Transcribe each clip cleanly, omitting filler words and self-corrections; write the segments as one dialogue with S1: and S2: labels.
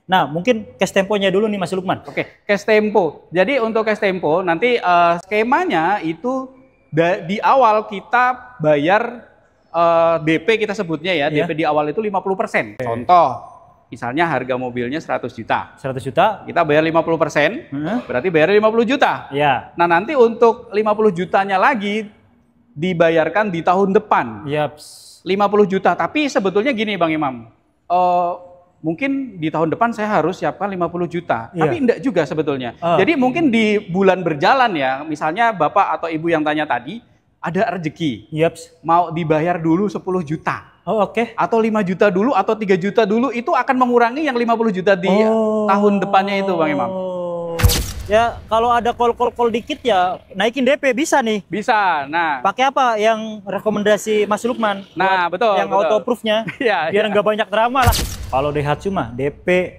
S1: Nah, mungkin cash temponya dulu nih Mas Lukman.
S2: Oke, cash tempo. Jadi untuk cash tempo nanti skemanya itu di awal kita bayar DP kita sebutnya ya, DP di awal itu 50%. Contoh, misalnya harga mobilnya 100 juta.
S1: 100 juta.
S2: Kita bayar 50%, berarti bayar 50 juta.
S1: Iya.
S2: Nah, nanti untuk 50 jutanya lagi dibayarkan di tahun depan.
S1: Yaps.
S2: 50 juta, tapi sebetulnya gini Bang Imam. Mungkin di tahun depan saya harus siapkan 50 juta.
S1: Iya.
S2: Tapi enggak juga sebetulnya. Jadi mungkin di bulan berjalan ya, misalnya Bapak atau Ibu yang tanya tadi, ada rezeki.
S1: Yaps.
S2: Mau dibayar dulu 10 juta.
S1: Oh, oke.
S2: Atau 5 juta dulu, atau 3 juta dulu, itu akan mengurangi yang 50 juta di tahun depannya itu Bang Imam.
S1: Ya, kalau ada call dikit ya naikin DP bisa nih.
S2: Bisa. Nah,
S1: pakai apa yang rekomendasi Mas Lukman?
S2: Nah, betul.
S1: Yang auto proof-nya.
S2: Iya,
S1: biar nggak banyak drama lah. Kalau Daihatsu mah DP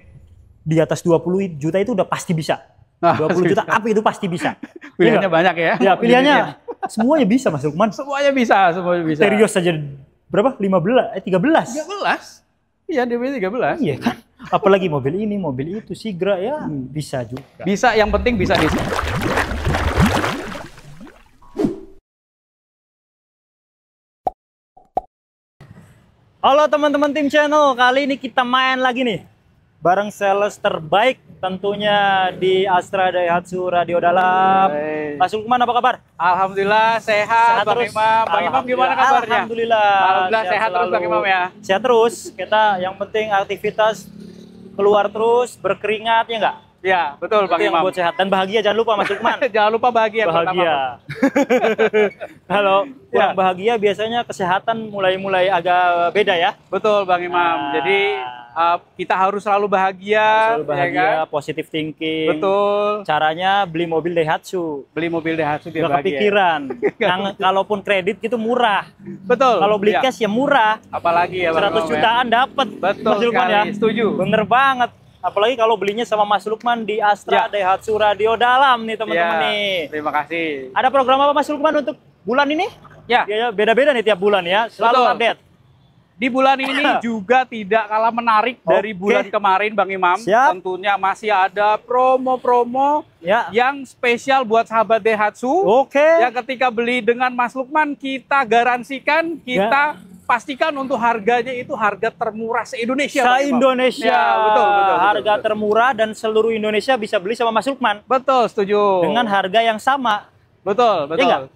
S1: di atas 20 juta itu udah pasti bisa. 20 juta apa itu pasti bisa.
S2: Pilihannya banyak ya.
S1: Ya, pilihannya semuanya bisa Mas Lukman.
S2: Semuanya bisa, semuanya bisa.
S1: Terios saja berapa? 13.
S2: 13. Iya, DP 13.
S1: Iya kan? Apalagi mobil ini, mobil itu, Sigra ya bisa juga.
S2: Bisa, yang penting bisa di.
S1: Halo teman-teman tim channel, kali ini kita main lagi nih bareng sales terbaik tentunya di Astra Daihatsu Radio Dalam. Mas Lukman apa kabar?
S2: Alhamdulillah sehat Bang
S1: terus.
S2: Imam. Bang Imam gimana kabarnya?
S1: Alhamdulillah
S2: sehat terus Bang Imam ya.
S1: Sehat terus. Kita yang penting aktivitas keluar terus, berkeringat ya enggak?
S2: Ya, betul Bang Imam.
S1: Buat sehat dan bahagia, jangan lupa Mas Lukman.
S2: Jangan lupa bahagia.
S1: Kalau kurang bahagia biasanya kesehatan mulai agak beda ya.
S2: Betul Bang Imam. Jadi kita harus selalu bahagia,
S1: ya kan? Positive thinking.
S2: Betul.
S1: Caranya beli mobil Daihatsu.
S2: Biar bahagia.
S1: Gak kepikiran. Kalaupun kredit gitu murah.
S2: Betul.
S1: Kalau beli cash ya murah.
S2: Apalagi ya Bang
S1: 100 jutaan dapat.
S2: Betul
S1: Mas Lukman ya.
S2: Setuju.
S1: Bener banget. Apalagi kalau belinya sama Mas Lukman di Astra Daihatsu Radio Dalam nih teman-teman nih.
S2: Terima kasih.
S1: Ada program apa Mas Lukman untuk bulan ini?
S2: Ya.
S1: Beda-beda nih tiap bulan ya. Selalu update.
S2: Di bulan ini juga tidak kalah menarik dari bulan kemarin Bang Imam.
S1: Siap.
S2: Tentunya masih ada promo-promo yang spesial buat sahabat Daihatsu. Ya, ketika beli dengan Mas Lukman kita garansikan, kita pastikan untuk harganya itu harga termurah se-Indonesia.
S1: Se-Indonesia.
S2: Ya, betul.
S1: Harga termurah dan seluruh Indonesia bisa beli sama Mas Lukman.
S2: Betul, setuju.
S1: Dengan harga yang sama.
S2: Betul.
S1: Ya,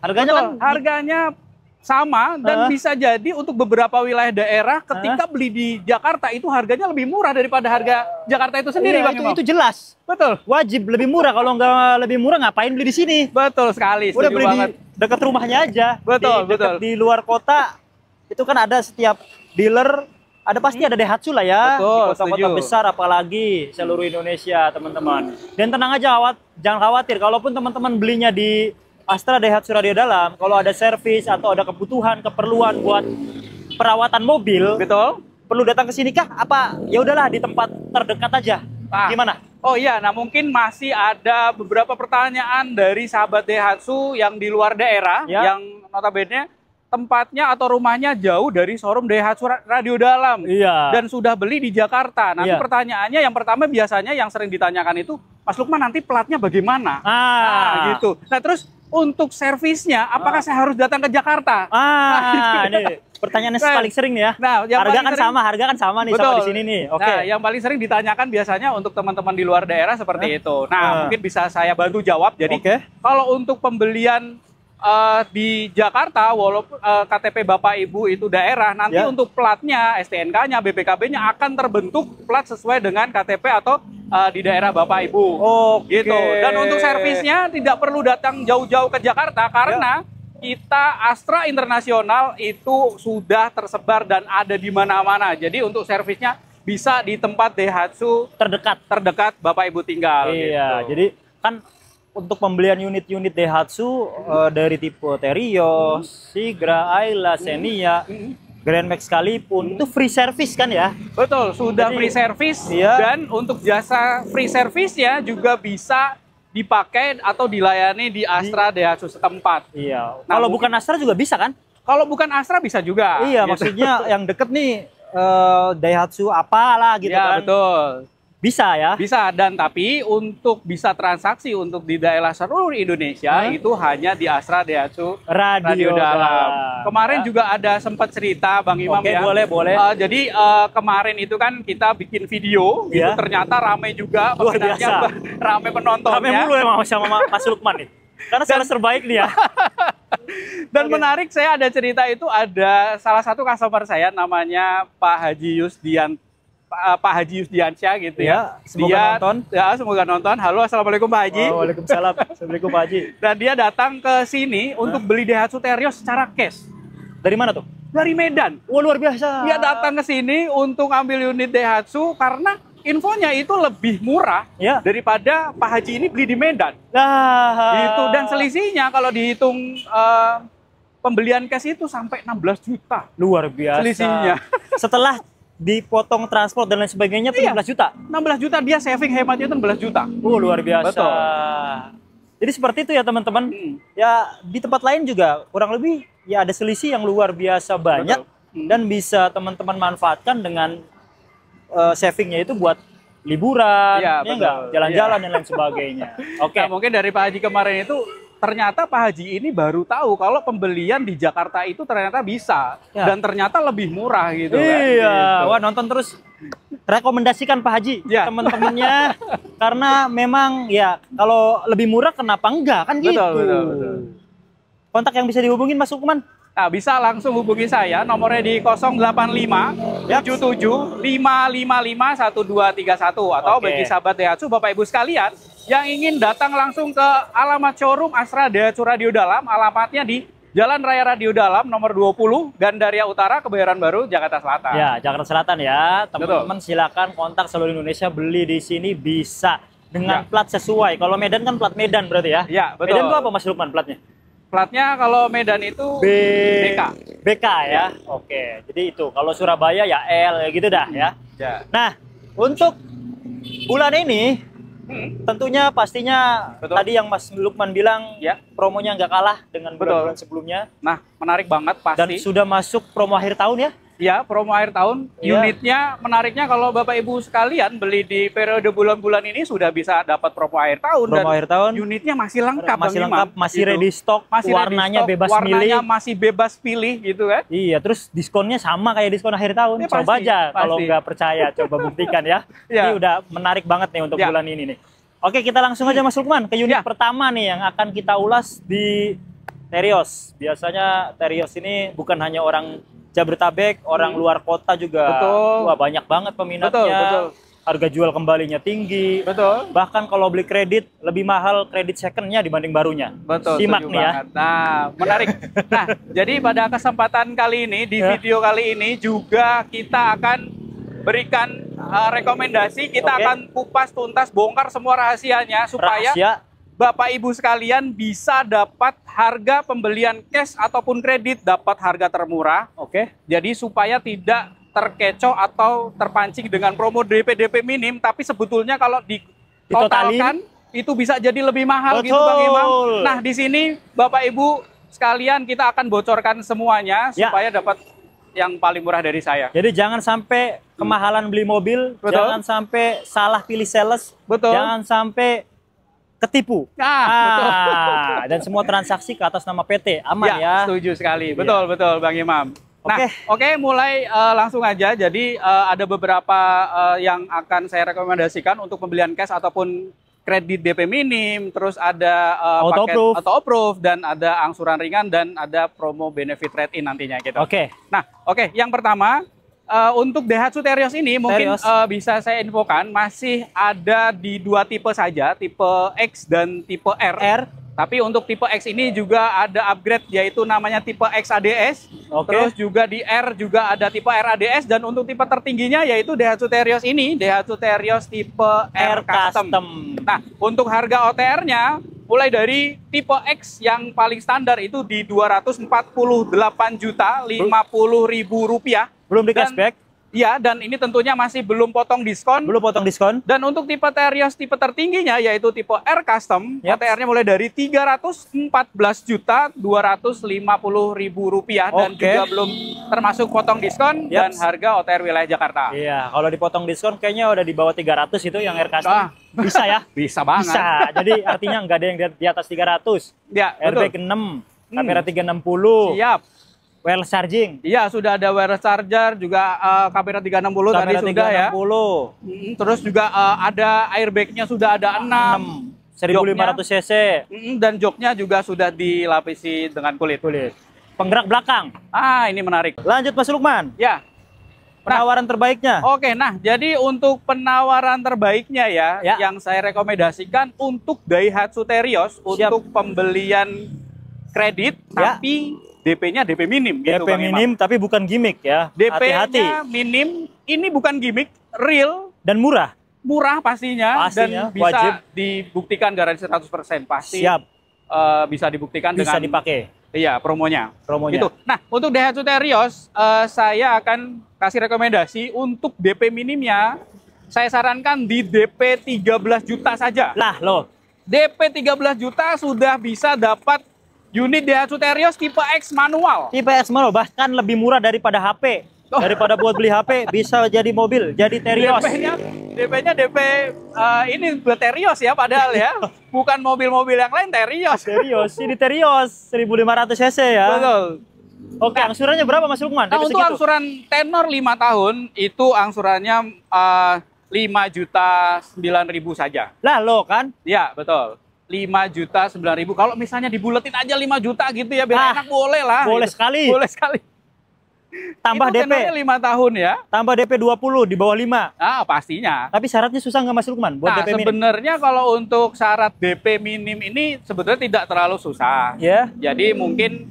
S2: harganya sama dan bisa jadi untuk beberapa wilayah daerah ketika beli di Jakarta itu harganya lebih murah daripada harga Jakarta itu sendiri Bang Imam.
S1: Itu jelas.
S2: Betul.
S1: Wajib lebih murah, kalau nggak lebih murah ngapain beli di sini?
S2: Betul sekali.
S1: Udah beli di dekat rumahnya aja.
S2: Betul.
S1: Di luar kota itu kan ada setiap dealer, pasti ada Daihatsu lah ya.
S2: Betul,
S1: di kota-kota besar apalagi seluruh Indonesia teman-teman. Dan tenang aja, jangan khawatir kalaupun teman-teman belinya di Astra Daihatsu Radio Dalam, kalau ada servis atau ada kebutuhan, keperluan buat perawatan mobil, perlu datang ke sini kah? Apa ya udahlah di tempat terdekat aja? Gimana?
S2: Oh iya, nah mungkin masih ada beberapa pertanyaan dari sahabat Daihatsu yang di luar daerah, yang notabene tempatnya atau rumahnya jauh dari showroom Daihatsu Radio Dalam dan sudah beli di Jakarta. Nanti pertanyaannya yang pertama biasanya yang sering ditanyakan itu, Mas Lukman nanti platnya bagaimana? Gitu. Nah terus untuk servisnya, apakah saya harus datang ke Jakarta?
S1: Ini pertanyaan paling sering nih ya.
S2: Nah,
S1: harga kan sama nih sama di sini nih.
S2: Nah, yang paling sering ditanyakan biasanya untuk teman-teman di luar daerah seperti itu. Nah, mungkin bisa saya bantu jawab. Jadi, kalau untuk pembelian di Jakarta, walaupun KTP Bapak Ibu itu daerah, nanti untuk platnya, STNK-nya, BPKB-nya akan terbentuk plat sesuai dengan KTP atau di daerah Bapak Ibu. Gitu. Dan untuk servisnya tidak perlu datang jauh-jauh ke Jakarta karena kita Astra Internasional itu sudah tersebar dan ada di mana-mana. Jadi untuk servisnya bisa di tempat Daihatsu terdekat Bapak Ibu tinggal.
S1: Iya, jadi kan untuk pembelian unit-unit Daihatsu dari tipe Terios, Sigra, Ayla, Xenia, Grand Max sekalipun itu free service kan ya?
S2: Betul, sudah free service dan untuk jasa free service-nya juga bisa dipakai atau dilayani di Astra Daihatsu setempat.
S1: Iya. Nah, kalau bukan Astra juga bisa kan?
S2: Kalau bukan Astra bisa juga.
S1: Iya, gitu. Maksudnya yang deket nih Daihatsu apalah gitu kan?
S2: Betul.
S1: Bisa ya?
S2: Bisa, dan tapi untuk bisa transaksi untuk di daerah seluruh Indonesia itu hanya di Astra Daihatsu Radio Dalam. Kemarin juga ada sempat cerita Bang Imam ya.
S1: Boleh.
S2: Jadi kemarin itu kan kita bikin video, gitu ternyata rame juga,
S1: luar biasa,
S2: rame penontonnya.
S1: Rame mulu emang sama Mas Lukman nih. Karena sales terbaik nih ya.
S2: Dan menarik, saya ada cerita itu, ada salah satu customer saya namanya Pak Haji Yusdiansyah gitu ya.
S1: Semoga nonton.
S2: Ya, semoga nonton. Halo, assalamualaikum Pak Haji.
S1: Waalaikumsalam. Assalamualaikum Pak Haji. Dan
S2: dia datang ke sini untuk beli Daihatsu Terios secara cash.
S1: Dari mana tuh?
S2: Dari Medan.
S1: Wah, luar biasa.
S2: Dia datang ke sini untuk ambil unit Daihatsu karena infonya itu lebih murah daripada Pak Haji ini beli di Medan. Gitu. Dan selisihnya kalau dihitung pembelian cash itu sampai 16 juta.
S1: Luar biasa.
S2: Selisihnya.
S1: Setelah dipotong transport dan lain sebagainya tuh 16 juta.
S2: 16 juta dia saving, hematnya itu 16 juta.
S1: Luar biasa.
S2: Betul.
S1: Jadi seperti itu ya teman-teman. Ya di tempat lain juga kurang lebih ya ada selisih yang luar biasa banyak. Dan bisa teman-teman manfaatkan dengan savingnya itu buat liburan, ya enggak, jalan-jalan dan lain sebagainya. Oke.
S2: Nah, mungkin dari Pak Haji kemarin itu ternyata Pak Haji ini baru tahu kalau pembelian di Jakarta itu ternyata bisa dan ternyata lebih murah gitu kan.
S1: Iya, gitu. Wah nonton terus. Rekomendasikan Pak Haji teman-temannya karena memang ya kalau lebih murah kenapa enggak kan gitu.
S2: Betul.
S1: Kontak yang bisa dihubungin Mas Lukman?
S2: Nah, bisa langsung hubungi saya, nomornya di 085 77 555 1231, atau bagi sahabat Daihatsu Bapak Ibu sekalian yang ingin datang langsung ke alamat showroom Astra Daihatsu Radio Dalam, alamatnya di Jalan Raya Radio Dalam nomor 20 Gandaria Utara, Kebayoran Baru, Jakarta Selatan.
S1: Ya, Jakarta Selatan ya. Teman-teman silakan kontak seluruh Indonesia, beli di sini bisa dengan plat sesuai. Kalau Medan kan plat Medan berarti ya?
S2: Ya, betul.
S1: Medan itu apa Mas Lukman platnya?
S2: Platnya kalau Medan itu BK
S1: ya. Oke, jadi itu. Kalau Surabaya ya L gitu dah ya. Nah, untuk bulan ini tentunya pastinya tadi yang Mas Lukman bilang promonya nggak kalah dengan bulan-bulan sebelumnya.
S2: Nah, menarik banget pasti.
S1: Dan sudah masuk promo akhir tahun ya?
S2: Ya, promo akhir tahun. Unitnya menariknya kalau Bapak Ibu sekalian beli di periode bulan-bulan ini sudah bisa dapat promo akhir tahun.
S1: Promo akhir tahun.
S2: Unitnya masih lengkap,
S1: masih ready stock, warnanya bebas milih.
S2: Warnanya masih bebas pilih gitu kan.
S1: Iya, terus diskonnya sama kayak diskon akhir tahun. Coba aja kalau nggak percaya, coba buktikan ya. Ini udah menarik banget nih untuk bulan ini nih. Oke, kita langsung aja Mas Lukman ke unit pertama nih yang akan kita ulas di Terios. Biasanya Terios ini bukan hanya orang Jabodetabek, orang luar kota juga. Wah, banyak banget peminatnya. Harga jual kembalinya tinggi. Bahkan kalau beli kredit lebih mahal kredit secondnya dibanding barunya. Simak nih ya.
S2: Nah, menarik. Nah, jadi pada kesempatan kali ini, di video kali ini juga kita akan berikan rekomendasi. Kita akan kupas tuntas, bongkar semua rahasianya supaya Bapak Ibu sekalian bisa dapat harga pembelian cash ataupun kredit, dapat harga termurah. Jadi supaya tidak terkecoh atau terpancing dengan promo DP minim, tapi sebetulnya kalau ditotalkan itu bisa jadi lebih mahal gitu Bang Imam. Nah, di sini Bapak Ibu sekalian kita akan bocorkan semuanya supaya dapat yang paling murah dari saya.
S1: Jadi jangan sampai kemahalan beli mobil, jangan sampai salah pilih sales, jangan sampai ketipu. Dan semua transaksi ke atas nama PT aman ya.
S2: Setuju sekali. Betul Bang Imam. Nah, mulai langsung aja. Jadi ada beberapa yang akan saya rekomendasikan untuk pembelian cash ataupun kredit DP minim, terus ada paket auto approve dan ada angsuran ringan dan ada promo benefit trade-in nantinya gitu. Nah, yang pertama untuk Daihatsu Terios ini mungkin bisa saya infokan masih ada di dua tipe saja, tipe X dan tipe R. Tapi untuk tipe X ini juga ada upgrade, yaitu namanya tipe X ADS. Terus juga di R juga ada tipe R ADS, dan untuk tipe tertingginya yaitu Daihatsu Terios ini, Daihatsu Terios tipe R Custom. Nah, untuk harga OTR-nya mulai dari tipe X yang paling standar itu di 248.050.000 rupiah.
S1: Belum di cashback?
S2: Iya, dan ini tentunya masih belum potong diskon.
S1: Belum potong diskon.
S2: Dan untuk tipe Terios tipe tertingginya yaitu tipe R Custom, OTR-nya mulai dari Rp314.250.000 dan juga belum termasuk potong diskon dan harga OTR wilayah Jakarta.
S1: Iya, kalau dipotong diskon kayaknya udah di bawah 300 itu yang R Custom. Bisa ya?
S2: Bisa banget.
S1: Bisa. Jadi artinya nggak ada yang di atas 300.
S2: Ya,
S1: airbag 6, kamera 360.
S2: Siap.
S1: Wireless charging.
S2: Iya, sudah ada wireless charger, juga kamera 360 tadi sudah
S1: 360.
S2: Ya. Terus juga ada airbagnya sudah ada 6.
S1: 1500 cc.
S2: Dan joknya juga sudah dilapisi dengan kulit.
S1: Penggerak belakang.
S2: Ini menarik.
S1: Lanjut Mas Lukman.
S2: Ya.
S1: Penawaran terbaiknya.
S2: Oke, nah jadi untuk penawaran terbaiknya ya, yang saya rekomendasikan untuk Daihatsu Terios untuk pembelian kredit tapi DP-nya DP minim gitu,
S1: DP minim tapi bukan gimmick ya.
S2: DP-nya minim, ini bukan gimmick, real
S1: dan murah.
S2: Murah pastinya dan bisa
S1: wajib
S2: dibuktikan garansi 100%. Pasti
S1: siap.
S2: Bisa dibuktikan
S1: bisa
S2: dengan
S1: dipakai.
S2: Iya, promonya. Gitu. Nah, untuk Daihatsu Terios saya akan kasih rekomendasi untuk DP minimnya saya sarankan di DP 13 juta saja.
S1: Lah, loh.
S2: DP 13 juta sudah bisa dapat unit Daihatsu Terios tipe X manual.
S1: Tipe X manual bahkan lebih murah daripada HP. Daripada buat beli HP bisa jadi mobil, jadi Terios.
S2: DP-nya DP ini buat Terios ya padahal ya. Bukan mobil-mobil yang lain, Terios.
S1: Ini Terios 1500 cc ya.
S2: Betul.
S1: Oke, angsurannya berapa Mas Lukman?
S2: Nah, untuk angsuran tenor 5 tahun itu angsurannya 5.009.000 saja.
S1: Lah lo kan?
S2: Ya, betul. 5.009.000. Kalau misalnya dibuletin aja 5 juta gitu ya biar enak, boleh lah.
S1: Boleh
S2: gitu.
S1: sekali.
S2: Boleh sekali.
S1: Tambah
S2: itu
S1: DP
S2: 5 tahun ya.
S1: Tambah DP 20 di bawah 5.
S2: Pastinya.
S1: Tapi syaratnya susah nggak Mas Lukman buat DP minim?
S2: Sebenarnya kalau untuk syarat DP minim ini sebetulnya tidak terlalu susah. Jadi mungkin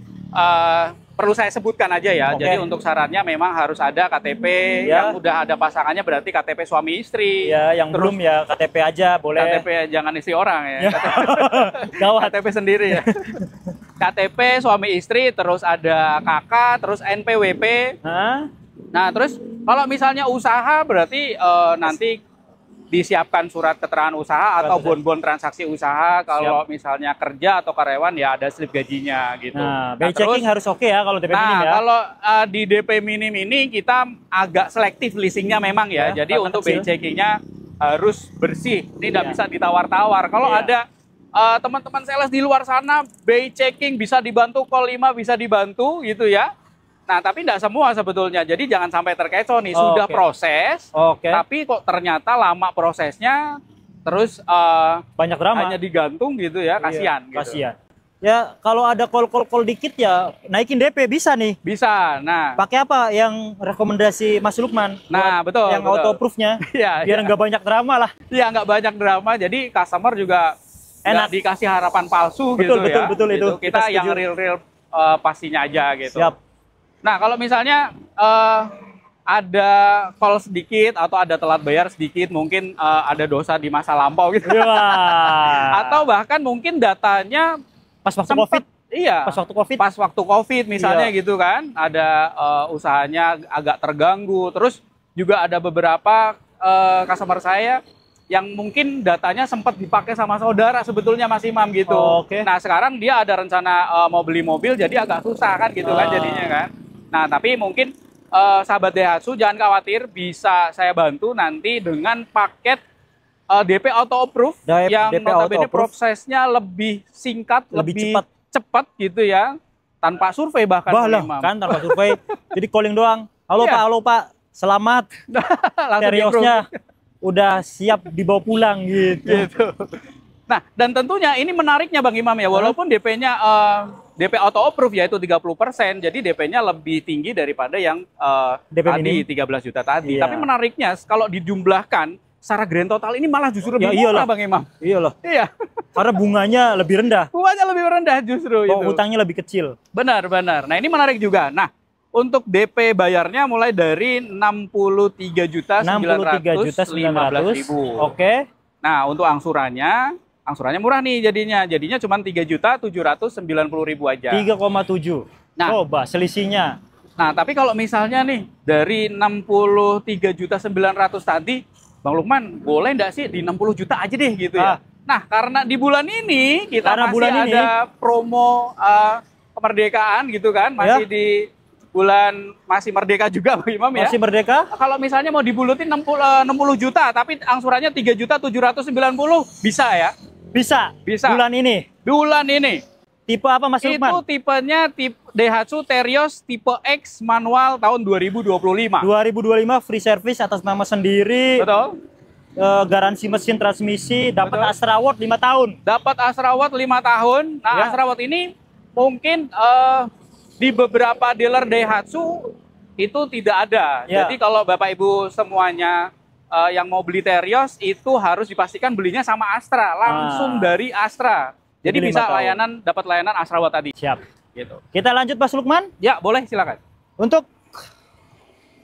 S2: perlu saya sebutkan aja ya. Jadi untuk syaratnya memang harus ada KTP yang udah ada pasangannya, berarti KTP suami istri.
S1: Yang terus, belum ya KTP aja boleh.
S2: KTP jangan istri orang ya. KTP sendiri ya. KTP suami istri, terus ada KK, terus NPWP. Nah, terus kalau misalnya usaha berarti nanti disiapkan surat keterangan usaha atau bon-bon transaksi usaha. Kalau misalnya kerja atau karyawan ya ada slip gajinya gitu.
S1: Nah, BI checking harus oke ya kalau DP minim ya.
S2: Kalau di DP minim ini kita agak selektif leasingnya memang ya. Jadi untuk BI checkingnya harus bersih. Ini tidak bisa ditawar-tawar. Kalau ada teman-teman sales di luar sana, BI checking bisa dibantu, call 5 bisa dibantu gitu ya. Nah, tapi tidak semua sebetulnya. Jadi jangan sampai terkecoh nih. Sudah proses, tapi kok ternyata lama prosesnya, terus
S1: banyak drama.
S2: Hanya digantung gitu ya, kasihan.
S1: Kasihan. Ya, kalau ada call dikit ya naikin DP bisa nih.
S2: Bisa. Nah,
S1: pakai apa yang rekomendasi Mas Lukman?
S2: Nah, betul.
S1: Yang auto proof-nya. Biar nggak banyak drama lah.
S2: Iya, nggak banyak drama. Jadi customer juga enak dikasih harapan palsu gitu ya.
S1: Betul itu.
S2: Kita yang real pastinya aja gitu.
S1: Siap.
S2: Nah, kalau misalnya ada call sedikit atau ada telat bayar sedikit, mungkin ada dosa di masa lampau gitu. Atau bahkan mungkin datanya
S1: pas waktu COVID.
S2: Iya. Pas waktu COVID misalnya gitu kan, ada usahanya agak terganggu. Terus juga ada beberapa customer saya yang mungkin datanya sempat dipakai sama saudara sebetulnya Mas Imam gitu. Nah, sekarang dia ada rencana mau beli mobil jadi agak susah kan gitu kan jadinya kan. Nah, tapi mungkin sahabat Daihatsu jangan khawatir, bisa saya bantu nanti dengan paket DP Auto Approve yang notabene prosesnya lebih singkat, lebih cepat gitu ya, tanpa survei bahkan.
S1: Kan tanpa survei, jadi calling doang. Halo Pak, selamat. Teriosnya udah siap dibawa pulang gitu.
S2: Nah, dan tentunya ini menariknya Bang Imam ya, walaupun DP-nya DP Auto Approve yaitu 30%, jadi DP-nya lebih tinggi daripada yang
S1: DP
S2: tadi 13 juta tadi. Tapi menariknya kalau dijumlahkan secara grand total ini malah justru lebih murah Bang Imam.
S1: Iya.
S2: Karena
S1: bunganya lebih rendah.
S2: Bunganya lebih rendah justru itu.
S1: Utangnya lebih kecil.
S2: Benar. Nah, ini menarik juga. Nah, untuk DP bayarnya mulai dari 63.915.000.
S1: Oke.
S2: Nah, untuk angsurannya murah nih jadinya. Jadinya cuma 3.790.000 aja.
S1: 3,7. Nah, coba selisihnya.
S2: Nah, tapi kalau misalnya nih dari 63.900.000 tadi, Bang Lukman, boleh nggak sih di 60 juta aja deh gitu ya? Nah, karena di bulan ini kita masih ada promo kemerdekaan gitu kan, masih di bulan masih merdeka juga Bang Imam ya.
S1: Masih merdeka?
S2: Kalau misalnya mau dibulutin 60 juta tapi angsurannya 3.790 bisa ya?
S1: Bisa.
S2: Bisa.
S1: Bulan ini.
S2: Bulan ini.
S1: Tipe apa Mas Lukman?
S2: Itu tipenya tipe Daihatsu Terios tipe X manual tahun 2025.
S1: 2025 free service atas nama sendiri.
S2: Betul.
S1: Garansi mesin transmisi, dapat Astra Award 5 tahun.
S2: Dapat Astra Award 5 tahun. Nah, ya. Astra Award ini mungkin di beberapa dealer Daihatsu itu tidak ada. Ya. Jadi kalau Bapak Ibu semuanya yang mau beli Terios itu harus dipastikan belinya sama Astra, langsung dari Astra. Jadi bisa dapat layanan Astra Award tadi.
S1: Siap.
S2: Gitu.
S1: Kita lanjut Mas Lukman?
S2: Ya, boleh silakan. Untuk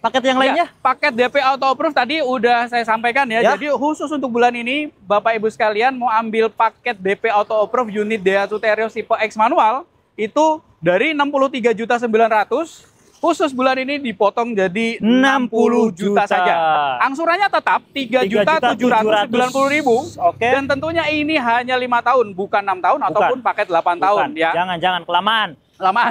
S1: paket yang lainnya?
S2: Paket DP Auto Approve tadi udah saya sampaikan ya. Jadi khusus untuk bulan ini Bapak Ibu sekalian mau ambil paket DP Auto Approve unit Daihatsu Terios tipe X manual itu dari 63.900.000 khusus bulan ini dipotong jadi 60 juta saja. Angsurannya tetap 3.790.000.
S1: Oke.
S2: Dan tentunya ini hanya 5 tahun, bukan 6 tahun ataupun paket 8 tahun ya.
S1: Jangan kelamaan.
S2: Lama.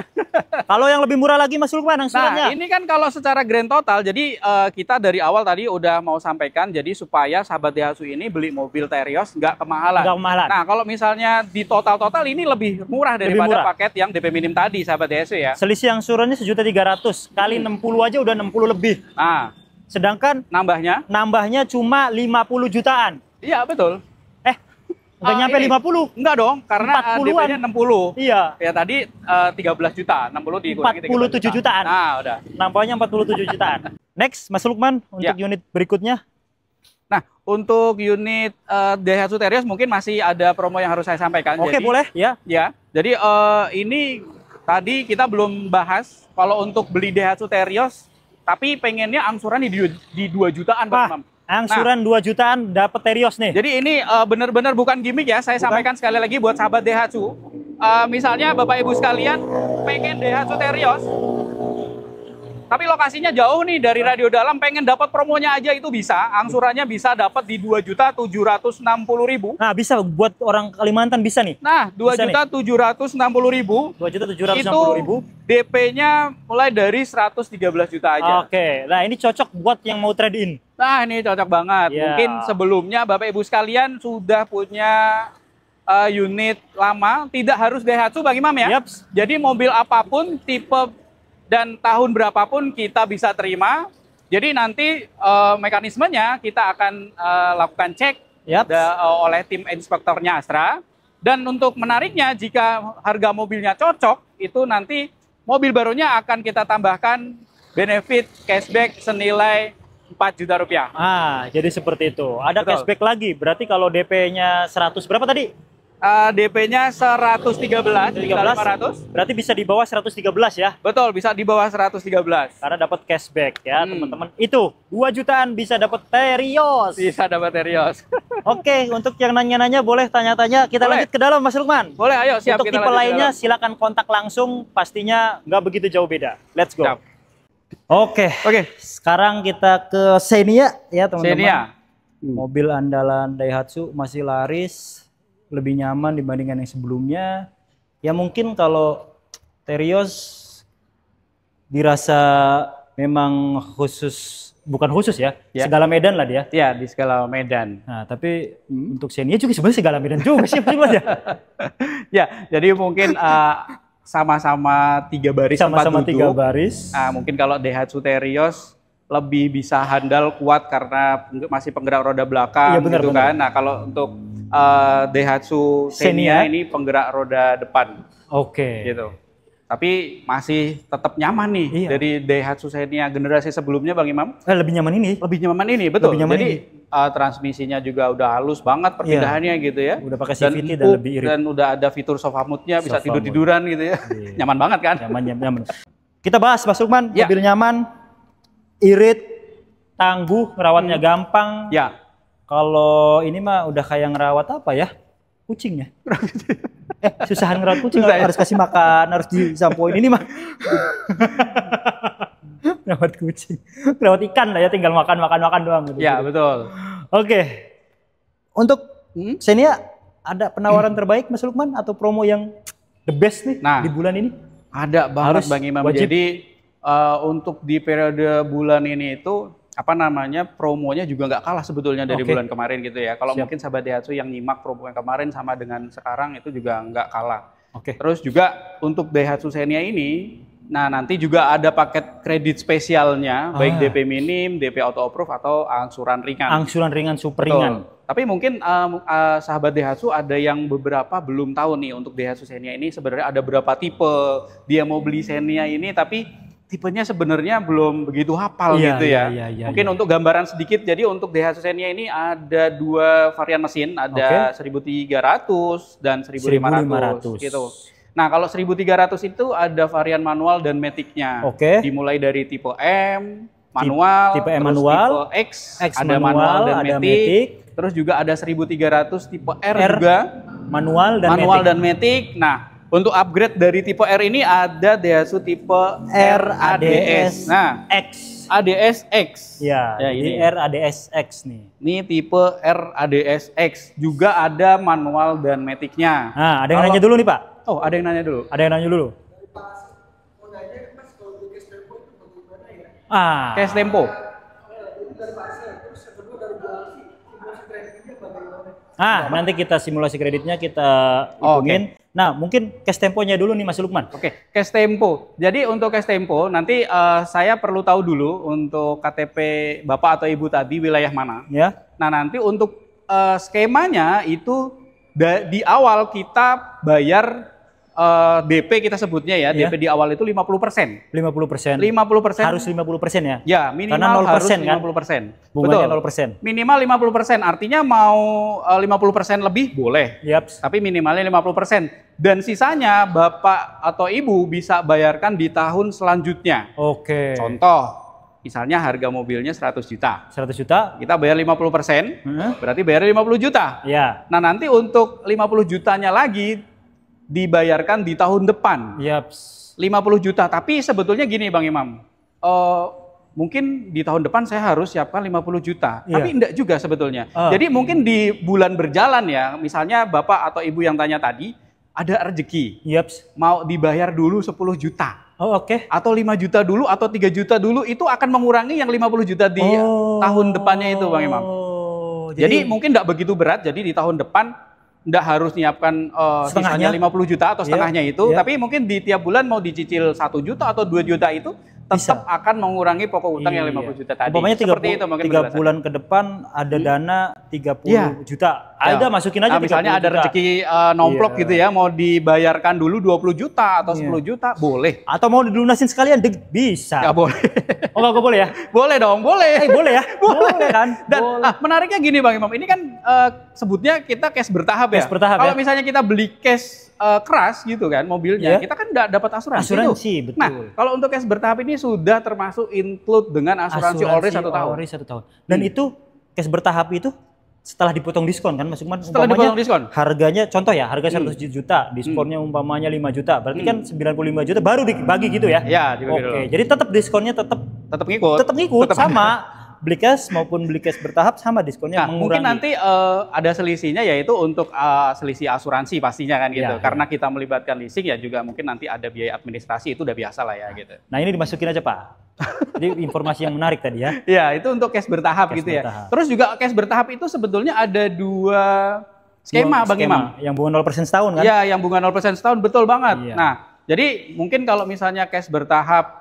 S1: Kalau yang lebih murah lagi Mas Lukman angsurannya?
S2: Nah, ini kan kalau secara grand total, jadi kita dari awal tadi udah mau sampaikan, jadi supaya sahabat Daihatsu ini beli mobil Terios nggak kemahalan. Nah, kalau misalnya di total ini lebih murah daripada paket yang DP minim tadi, sahabat Daihatsu ya.
S1: Selisih angsurannya 1.300.000 kali 60 aja udah 60 lebih.
S2: Nah,
S1: sedangkan nambahnya cuma 50 jutaan.
S2: Iya, betul.
S1: Nggak nyampe 50?
S2: Enggak dong, karena DP-nya 60.
S1: Iya.
S2: Ya tadi 13 juta, 60 dikurangi
S1: 47 jutaan.
S2: Nah, udah.
S1: Nampaknya 47 jutaan. Next, Mas Lukman, untuk unit berikutnya.
S2: Nah, untuk unit Daihatsu Terios mungkin masih ada promo yang harus saya sampaikan.
S1: Oke, boleh. Ya.
S2: Jadi ini tadi kita belum bahas kalau untuk beli Daihatsu Terios, tapi pengennya angsuran di 2 jutaan, Pak Imam.
S1: Angsuran 2 jutaan dapat Terios nih.
S2: Jadi ini benar-benar bukan gimmick ya. Saya sampaikan sekali lagi buat sahabat Daihatsu. Misalnya Bapak Ibu sekalian pengen Daihatsu Terios, tapi lokasinya jauh nih dari Radio Dalam, pengen dapat promonya aja itu bisa. Angsurannya bisa dapat di 2.760.000.
S1: Nah, bisa buat orang Kalimantan bisa nih.
S2: Nah, 2.760.000.
S1: 2.760.000.
S2: DP-nya mulai dari 113 juta aja.
S1: Oke. Nah, ini cocok buat yang mau trade in.
S2: Nah, ini cocok banget. Mungkin sebelumnya Bapak Ibu sekalian sudah punya unit lama, tidak harus Daihatsu Bang Imam ya. Jadi mobil apapun, tipe dan tahun berapapun kita bisa terima. Jadi nanti mekanismenya kita akan lakukan cek oleh tim inspektornya Astra. Dan untuk menariknya, jika harga mobilnya cocok, itu nanti mobil barunya akan kita tambahkan benefit cashback senilai 4 juta rupiah.
S1: Jadi seperti itu. Ada cashback lagi. Berarti kalau DP-nya 100 berapa tadi?
S2: DP-nya 113, 500.
S1: Berarti bisa di bawah 113 ya?
S2: Betul, bisa di bawah 113.
S1: Karena dapat cashback ya, teman-teman. Itu 2 jutaan bisa dapat Terios.
S2: Bisa dapat Terios.
S1: Oke, untuk yang nanya-nanya boleh tanya-tanya. Kita lanjut ke dalam, Mas Lukman.
S2: Boleh, ayo siap.
S1: Untuk tipe lainnya silakan kontak langsung, pastinya nggak begitu jauh beda. Let's go. Siap. Oke. Sekarang kita ke Xenia ya, teman-teman. Mobil andalan Daihatsu masih laris, lebih nyaman dibandingkan yang sebelumnya. Ya mungkin kalau Terios dirasa memang bukan khusus ya, segala medan lah dia.
S2: Iya, di segala medan.
S1: Nah, tapi untuk Xenia juga sebenarnya segala medan juga sih, Mas ya.
S2: Ya, jadi mungkin sama-sama 3 baris,
S1: sama-sama 3 baris.
S2: Mungkin kalau Daihatsu Terios lebih bisa handal kuat karena masih penggerak roda belakang gitu kan. Nah, kalau untuk Daihatsu Xenia ini penggerak roda depan. Gitu. Tapi masih tetap nyaman nih dari Daihatsu Xenia generasi sebelumnya Bang Imam.
S1: Lebih nyaman ini.
S2: Lebih nyaman ini, betul. Jadi transmisinya juga udah halus banget perpindahannya gitu ya.
S1: Udah pakai CVT dan lebih irit.
S2: Dan udah ada fitur sofa mode-nya, bisa tidur-tiduran gitu ya. Nyaman banget kan?
S1: Nyaman. Kita bahas Mas Lukman, mobil nyaman, irit, tangguh, ngerawatnya gampang. Kalau ini mah udah kayak ngerawat apa ya? Kucing ya? Susahan ngerawat kucing, harus kasih makan, harus disampoin ini mah. Lewat kucing. Lewat ikan lah ya, tinggal makan doang gitu.
S2: Ya, betul.
S1: Oke. Untuk Xenia ada penawaran terbaik Mas Lukman atau promo yang the best nih di bulan ini?
S2: Ada banget
S1: Harus
S2: Bang Imam.
S1: wajib.
S2: Jadi untuk di periode bulan ini itu apa namanya promonya juga nggak kalah sebetulnya dari bulan kemarin gitu ya. Kalau mungkin sahabat Daihatsu yang nyimak promo yang kemarin sama dengan sekarang itu juga nggak kalah. Terus juga untuk Daihatsu Xenia ini, nah nanti juga ada paket kredit spesialnya, baik DP minim, DP auto approve atau angsuran ringan.
S1: Angsuran ringan, super ringan.
S2: Tapi mungkin sahabat Daihatsu ada yang beberapa belum tahu nih untuk Daihatsu Xenia ini sebenarnya ada berapa tipe. Dia mau beli Xenia ini tapi tipenya sebenarnya belum begitu hafal gitu ya. Mungkin untuk gambaran sedikit, jadi untuk Daihatsu Xenia ini ada 2 varian mesin, ada 1300 dan 1500 gitu. Nah kalau 1300 itu ada varian manual dan matic-nya. Dimulai dari tipe M, manual,
S1: tipe M manual,
S2: tipe X ada manual dan matic. Terus juga ada 1300 tipe R juga, manual dan matic. Nah untuk upgrade dari tipe R ini ada Daihatsu tipe RADS. Nah, ADS X.
S1: Ya, ini RADS X nih.
S2: Ini tipe RADS X. Juga ada manual dan matic-nya.
S1: Nah, ada yang nanya dulu nih, Pak.
S2: Oh, ada yang nanya dulu.
S1: Ada yang nanya dulu.
S2: Cash tempo.
S1: Nanti kita simulasi kreditnya kita hitungin. Nah, mungkin cash temponya dulu nih Mas Lukman.
S2: Cash tempo. Jadi untuk cash tempo nanti saya perlu tahu dulu untuk KTP Bapak atau Ibu tadi wilayah mana.
S1: Ya.
S2: Nah, nanti untuk skemanya itu di awal kita bayar DP kita sebutnya ya, DP di awal itu 50%.
S1: 50%.
S2: 50%.
S1: Harus 50% ya?
S2: Ya, minimal
S1: karena 0%
S2: harus 50%.
S1: Kan? Bunganya 0%.
S2: Minimal 50%, artinya mau 50% lebih boleh. Tapi minimalnya 50%. Dan sisanya Bapak atau Ibu bisa bayarkan di tahun selanjutnya. Contoh, misalnya harga mobilnya 100 juta.
S1: 100 juta.
S2: Kita bayar 50%, berarti bayar 50 juta. Nah, nanti untuk 50 jutanya lagi dibayarkan di tahun depan. 50 juta. Tapi sebetulnya gini Bang Imam, mungkin di tahun depan saya harus siapkan 50 juta. Tapi enggak juga sebetulnya. Jadi mungkin di bulan berjalan ya, misalnya Bapak atau Ibu yang tanya tadi, ada rezeki. Mau dibayar dulu 10 juta. Atau 5 juta dulu, atau 3 juta dulu, itu akan mengurangi yang 50 juta di tahun depannya itu Bang Imam. Jadi mungkin enggak begitu berat, jadi di tahun depan nggak harus nyiapkan sisanya 50 juta atau setengahnya itu, tapi mungkin di tiap bulan mau dicicil 1 juta atau 2 juta itu tetap akan mengurangi pokok utang yang 50 juta tadi.
S1: Umpamanya 3 bulan ke depan ada dana 30 juta. Ada masukin aja
S2: misalnya ada rezeki nomplok gitu ya, mau dibayarkan dulu 20 juta atau 10 juta, boleh.
S1: Atau mau dilunasin sekalian, bisa.
S2: Nggak boleh.
S1: Nggak boleh ya?
S2: Boleh dong, boleh.
S1: Boleh ya? Boleh kan?
S2: Dan menariknya gini Bang Imam, ini kan sebutnya kita cash bertahap ya. Kalau misalnya kita beli cash keras gitu kan mobilnya, kita kan nggak dapat asuransi.
S1: Betul.
S2: Nah, kalau untuk cash bertahap ini sudah termasuk include dengan asuransi Allri 1 tahun.
S1: Dan itu cash bertahap itu setelah dipotong diskon kan Mas Lukman?
S2: Setelah dipotong diskon.
S1: Harganya, contoh ya, harga 100 juta, diskonnya umpamanya 5 juta. Berarti kan 95 juta baru dibagi gitu ya?
S2: Iya, dibagi dulu.
S1: Jadi tetap diskonnya tetap ngikut sama. Beli cash maupun beli cash bertahap sama diskonnya mengurangi.
S2: Mungkin nanti ada selisihnya, yaitu untuk selisih asuransi pastinya kan gitu. Karena kita melibatkan leasing ya juga mungkin nanti ada biaya administrasi, itu udah biasa lah ya gitu.
S1: Nah ini dimasukin aja Pak. Jadi informasi yang menarik tadi ya.
S2: Iya, itu untuk cash bertahap gitu ya. Terus juga cash bertahap itu sebetulnya ada 2 skema Bang Imam.
S1: Yang bunga 0% setahun kan?
S2: Iya, yang bunga 0% setahun, betul banget. Nah, jadi mungkin kalau misalnya cash bertahap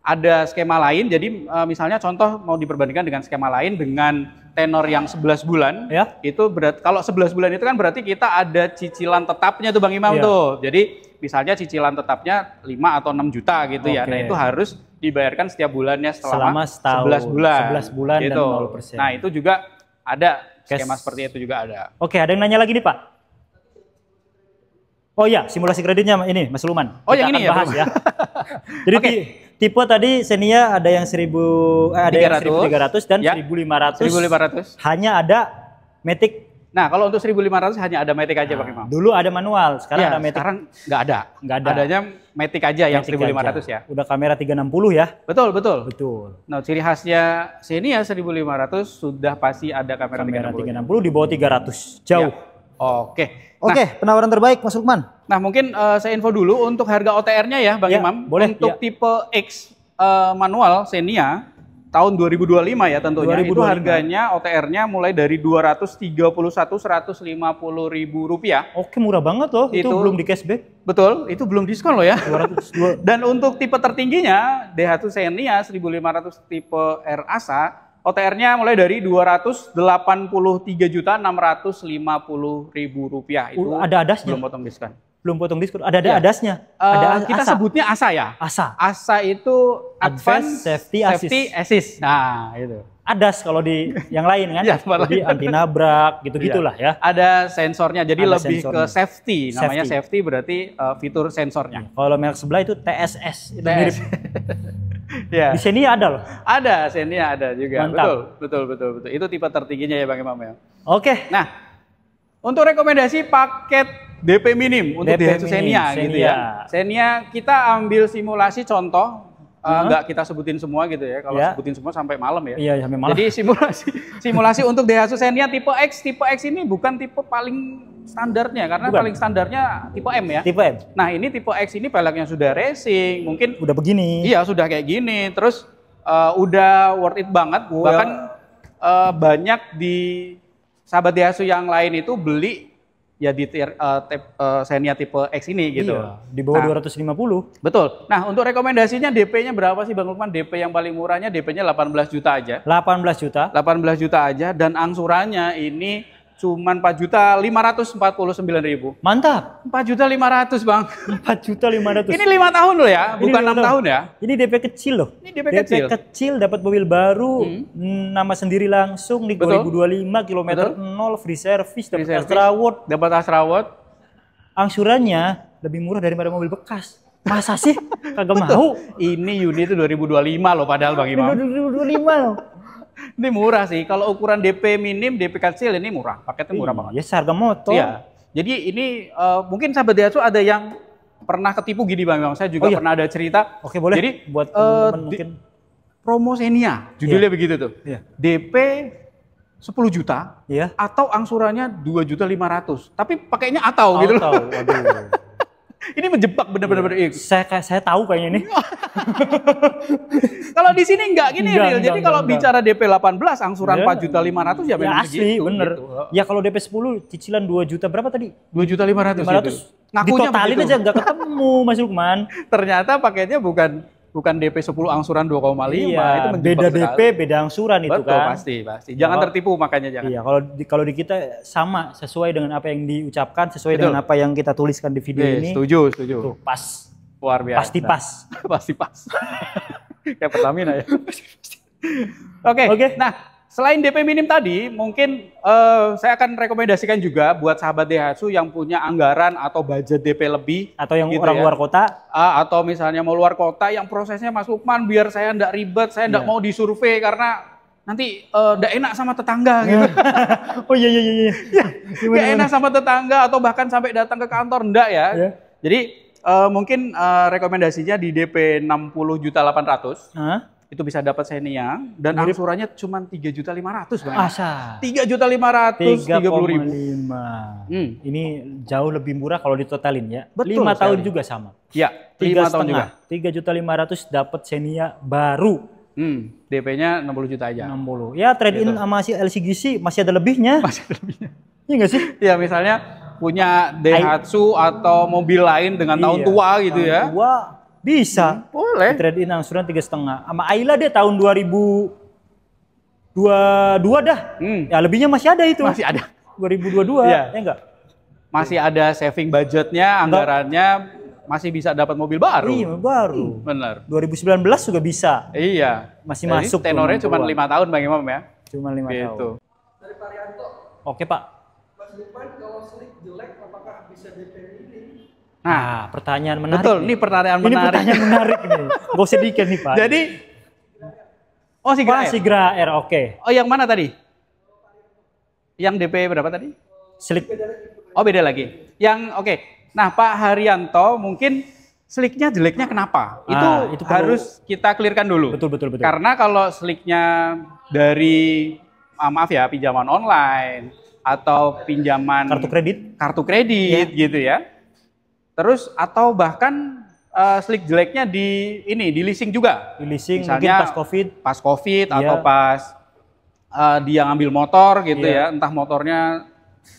S2: ada skema lain, jadi misalnya contoh mau diperbandingkan dengan skema lain dengan tenor yang 11 bulan, itu berarti kalau 11 bulan itu kan berarti kita ada cicilan tetapnya tuh Bang Imam tuh. Jadi misalnya cicilan tetapnya 5 atau 6 juta gitu ya. Nah, itu harus dibayarkan setiap bulannya selama 11 bulan.
S1: 11 bulan
S2: gitu.
S1: Dan 0%.
S2: Nah, itu juga ada skema seperti itu juga ada.
S1: Ada yang nanya lagi nih Pak. Oh iya, simulasi kreditnya ini Mas Luman.
S2: Yang ini
S1: bahas ya. Jadi tipe tadi Xenia ada yang 1300 dan 1500.
S2: 1500.
S1: Hanya ada Matic
S2: Nah, kalau untuk 1.500 hanya ada Matic aja Bang Imam.
S1: Dulu ada manual, sekarang
S2: Ya,
S1: ada Matic.
S2: sekarang nggak ada.
S1: Nggak ada.
S2: Adanya Matic aja yang
S1: Matic
S2: 1.500
S1: aja.
S2: ya.
S1: Udah kamera 360 ya.
S2: Betul, betul.
S1: Betul.
S2: Nah, ciri khasnya Xenia 1.500 sudah pasti ada kamera,
S1: Kamera
S2: 360.
S1: 360 di bawah 300. Jauh.
S2: Ya. Oke.
S1: Oke, penawaran terbaik Mas Lukman.
S2: Nah, mungkin saya info dulu untuk harga OTR-nya ya Bang
S1: Ya,
S2: Imam.
S1: boleh,
S2: Untuk
S1: ya.
S2: tipe X manual Xenia tahun 2025 ya tentunya.
S1: 2025.
S2: Itu harganya OTR-nya mulai dari 231.150.000 rupiah.
S1: Oke, murah banget loh. Itu
S2: Itu-
S1: belum di cashback.
S2: Betul, itu belum diskon loh ya.
S1: 202.
S2: Dan untuk tipe tertingginya Daihatsu Xenia 1.500 tipe R ASA, OTR-nya mulai dari 283.650.000 rupiah. Itu
S1: Ada adasnya.
S2: belum potong diskon.
S1: Belum potong diskon. Ada
S2: Ya.
S1: adasnya.
S2: Kita
S1: ASA.
S2: sebutnya ASA ya.
S1: ASA.
S2: ASA itu
S1: Advanced Safety
S2: Assist. Nah, itu.
S1: Adas kalau di yang lain kan.
S2: Ya, tempat
S1: Jadi
S2: lain.
S1: anti nabrak gitu-gitulah ya.
S2: Ada sensornya, jadi
S1: Ada
S2: lebih
S1: sensornya.
S2: ke safety. Namanya
S1: Safety.
S2: safety berarti fitur sensornya.
S1: Kalau merek sebelah itu TSS. Itu
S2: TS.
S1: mirip.
S2: Ya.
S1: Di sini ada loh.
S2: Ada, Xenia ada juga.
S1: Mantap.
S2: Betul. Itu tipe tertingginya ya Bang Imam ya.
S1: Oke.
S2: Nah, untuk rekomendasi paket DP minim untuk
S1: DP
S2: Daihatsu
S1: minim,
S2: Xenia gitu ya. Xenia kita ambil simulasi contoh, nggak kita sebutin semua gitu ya. Kalau
S1: Ya.
S2: sebutin semua sampai malam ya.
S1: Iya, sampai malam.
S2: Jadi simulasi untuk Daihatsu Xenia tipe X ini bukan tipe paling standarnya karena
S1: Bukan.
S2: paling standarnya tipe M ya.
S1: Tipe M.
S2: Nah, ini tipe X ini peleknya sudah racing, mungkin
S1: Udah begini.
S2: iya sudah kayak gini, terus udah worth it banget.
S1: Oh,
S2: Bahkan banyak di sahabat Daihatsu yang lain itu beli ya di Xenia tipe X ini gitu.
S1: Iya, di bawah
S2: Nah,
S1: 250.
S2: betul. Nah, untuk rekomendasinya DP-nya berapa sih Bang Lukman? DP yang paling murahnya DP-nya 18 juta aja.
S1: 18 juta.
S2: 18 juta aja dan angsurannya ini cuman 4.549.000.
S1: Mantap.
S2: 4.500.000 Bang.
S1: 4.500.000.
S2: Ini 5 tahun loh ya,
S1: Ini
S2: bukan 6
S1: lima
S2: tahun ya.
S1: Ini DP kecil loh.
S2: Ini DP kecil.
S1: kecil dapat mobil baru, nama sendiri langsung di
S2: Betul.
S1: 2025 kilometer
S2: Betul.
S1: 0 free service,
S2: Free
S1: dapat
S2: service.
S1: extra award.
S2: Dapat Astra Award.
S1: Angsurannya lebih murah daripada mobil bekas. Masa sih? Kagak mau.
S2: Ini unit itu 2025 loh padahal Bang Imam.
S1: 2025 loh.
S2: Ini murah sih. Kalau ukuran DP minim, DP kecil ini murah. Paketnya murah banget.
S1: Ya seharga motor.
S2: Iya. Jadi ini mungkin sahabat Daihatsu ada yang pernah ketipu gini Bang Imam. Saya juga
S1: Oh, iya.
S2: pernah ada cerita.
S1: Oke, boleh.
S2: Jadi
S1: Buat teman-teman mungkin.
S2: promo Xenia, judulnya begitu tuh.
S1: Iya.
S2: DP 10 juta
S1: Iya.
S2: atau angsurannya 2.500.000. Tapi pakainya atau gitu loh.
S1: Tahu. Waduh.
S2: Ini menjebak bener-bener.
S1: Saya tahu kayaknya ini.
S2: Kalau di sini enggak gini
S1: Enggak,
S2: Ril. Jadi
S1: enggak,
S2: kalau
S1: enggak.
S2: bicara DP 18 angsuran
S1: Ya.
S2: 4.500.000 ya
S1: Ya
S2: memang
S1: asli,
S2: segitu,
S1: bener.
S2: gitu.
S1: Ya kalau DP 10 cicilan 2 juta berapa tadi?
S2: 2.500.000
S1: 500.
S2: gitu. Ngakunya
S1: Ditotalin
S2: begitu.
S1: aja nggak ketemu Mas Lukman.
S2: Ternyata paketnya bukan DP 10 angsuran 2,5 itu
S1: Iya,
S2: menjebak
S1: beda
S2: sekali.
S1: DP, beda angsuran itu
S2: Betul,
S1: kan.
S2: pasti. Jangan
S1: Oh.
S2: tertipu makanya jangan.
S1: Iya, kalau di kita sama sesuai dengan apa yang diucapkan, sesuai
S2: Betul.
S1: dengan apa yang kita tuliskan di video ini.
S2: Setuju.
S1: Tuh, pas.
S2: Luar biasa.
S1: Pasti pas.
S2: Pasti pas. Kayak Pertamina ya. Oke.
S1: Oke.
S2: Nah, selain DP minim tadi, mungkin saya akan rekomendasikan juga buat sahabat Daihatsu yang punya anggaran atau budget DP lebih
S1: Atau yang
S2: gitu
S1: orang
S2: ya.
S1: luar kota,
S2: Atau misalnya mau luar kota yang prosesnya Mas Lukman biar saya ndak ribet, saya ndak
S1: Iya.
S2: mau disurvei karena nanti ndak enak sama tetangga gitu.
S1: oh iya.
S2: Nggak enak sama tetangga atau bahkan sampai datang ke kantor ndak ya.
S1: Iya.
S2: Jadi mungkin rekomendasinya di DP 60.800.000
S1: Hah?
S2: itu bisa dapat Xenia dan
S1: Mirip.
S2: angsurannya cuma 3.500.000 Bang.
S1: Asa.
S2: 3.530.000.
S1: 3,5.
S2: Hmm.
S1: Ini jauh lebih murah kalau ditotalin ya.
S2: Betul
S1: 5 tahun
S2: sekali.
S1: juga sama.
S2: Ya,
S1: 3
S2: 5 tahun juga.
S1: 3.500.000 dapat Xenia baru.
S2: DP-nya 60 juta aja.
S1: 60. Ya trade in
S2: Gitu.
S1: sama si LCGC masih ada lebihnya.
S2: Masih ada lebihnya.
S1: Iya nggak sih?
S2: Ya misalnya punya Daihatsu atau mobil lain dengan tahun
S1: Iya.
S2: tua gitu
S1: Tahun
S2: ya.
S1: tua bisa.
S2: Boleh.
S1: Trade in angsuran 3,5. Sama Ayla deh tahun 2022 dah. Ya lebihnya masih ada itu.
S2: Masih ada.
S1: 2022
S2: Iya.
S1: ya enggak?
S2: Masih ada saving budgetnya, anggarannya masih bisa dapat mobil baru.
S1: Iya, baru.
S2: Bener.
S1: 2019 juga bisa.
S2: Iya.
S1: Masih
S2: Jadi
S1: masuk tuh,
S2: tenornya cuma
S1: 60-an.
S2: 5 tahun Bang Imam ya.
S1: Cuma 5
S2: Gitu.
S1: tahun. Oke, Pak. Nah, pertanyaan menarik.
S2: Betul,
S1: nih.
S2: ini pertanyaan
S1: Ini
S2: menarik.
S1: pertanyaan menarik nih. Gak usah dikit nih, Pak.
S2: Jadi Oh, Sigra
S1: Wah,
S2: R.
S1: Sigra R, oke.
S2: Oh, yang mana tadi? Yang DP berapa tadi?
S1: Slik.
S2: Oh beda lagi. Yang oke. Nah Pak Haryanto mungkin sliknya jeleknya kenapa? Itu harus kita clearkan dulu.
S1: Betul.
S2: Karena kalau sliknya dari maaf ya pinjaman online atau pinjaman kartu kredit gitu ya. Terus atau bahkan slik jeleknya di leasing juga.
S1: Di leasing
S2: misalnya
S1: mungkin
S2: pas Covid atau pas dia ngambil motor gitu ya, entah motornya